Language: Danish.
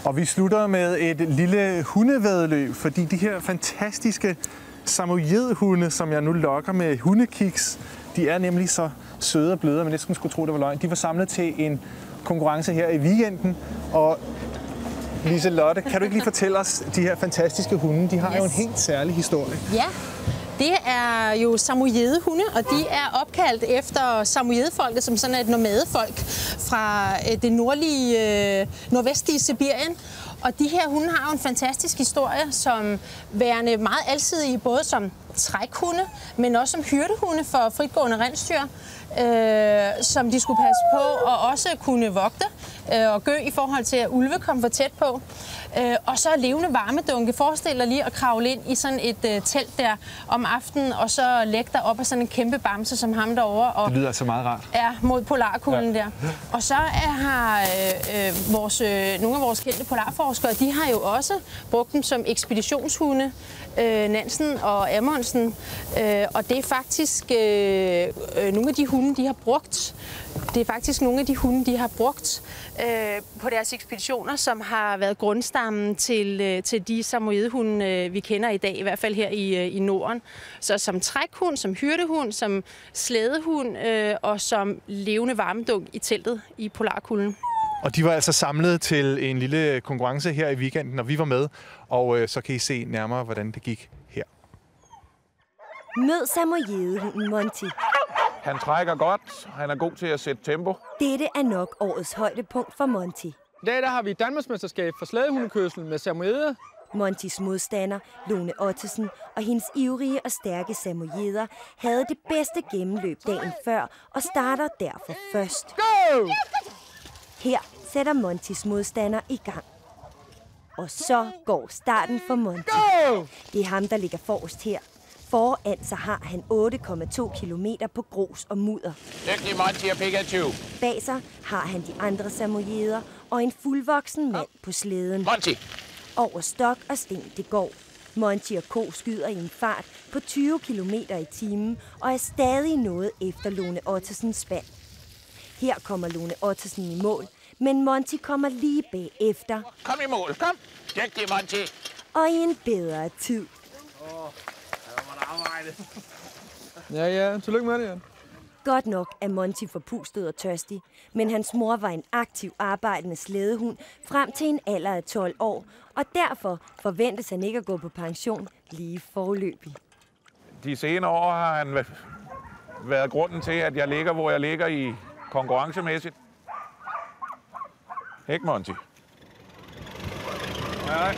Og vi slutter med et lille hundevæddeløb, fordi de her fantastiske samoyedhunde, som jeg nu lokker med hundekiks, de er nemlig så søde og bløde, at man næsten skulle tro, det var løgn. De var samlet til en konkurrence her i weekenden, og Liselotte, kan du ikke lige fortælle os, de her fantastiske hunde, de har jo en helt særlig historie. Ja, det er jo samoyedehunde, og de er opkaldt efter samoyedfolket, som sådan et nomadefolk fra det nordvestlige Sibirien. Og de her hunde har jo en fantastisk historie, som værende meget alsidige, både som trækhunde, men også som hyrdehunde for fritgående rensdyr, som de skulle passe på og også kunne vogte og gø i forhold til, at ulve kom for tæt på. Og så levende varmedunke. Forestil dig lige at kravle ind i sådan et telt der om aftenen, og så lægge dig op af sådan en kæmpe bamse som ham derovre. Og det lyder altså meget rart. Ja, mod polarkulden der. Og så har nogle af vores kendte polarforskere, de har jo også brugt dem som ekspeditionshunde, Nansen og Amundsen. Og det er faktisk nogle af de hunde, de har brugt. Det er faktisk nogle af de hunde, de har brugt på deres ekspeditioner, som har været grundstammen til de samoyedehunde, vi kender i dag, i hvert fald her i Norden. Så som trækhund, som hyrdehund, som slædehund og som levende varmedunk i teltet i polarkulden. Og de var altså samlet til en lille konkurrence her i weekenden, og vi var med, og så kan I se nærmere, hvordan det gik her. Mød samoyedehunden Monty. Han trækker godt. Han er god til at sætte tempo. Dette er nok årets højdepunkt for Monty. I dag har vi Danmarksmesterskab for slædehundekørsel med samoyeder. Montys modstander, Lone Ottesen, og hendes ivrige og stærke samoyeder havde det bedste gennemløb dagen før og starter derfor først. Go! Her sætter Montys modstander i gang. Og så går starten for Monty. Go! Det er ham, der ligger forrest her. Foran så har han 8,2 kilometer på grus og mudder. Dygtig Monty og Pikachu. Bag sig har han de andre samoyeder og en fuldvoksen mand på slæden. Monty! Over stok og sten det går. Monty og Ko skyder i en fart på 20 km i timen og er stadig noget efter Lone Ottesens spand. Her kommer Lone Ottesen i mål, men Monty kommer lige bagefter. Kom i mål, kom! Dygtig Monty! Og i en bedre tid. Ja, tillykke med det, Jan. Godt nok er Monty forpustet og tørstig, men hans mor var en aktiv arbejdende slædehund frem til en alder af 12 år, og derfor forventes han ikke at gå på pension lige foreløbig. De senere år har han været grunden til, at jeg ligger, hvor jeg ligger i konkurrencemæssigt. Ikke, Monty? Ja.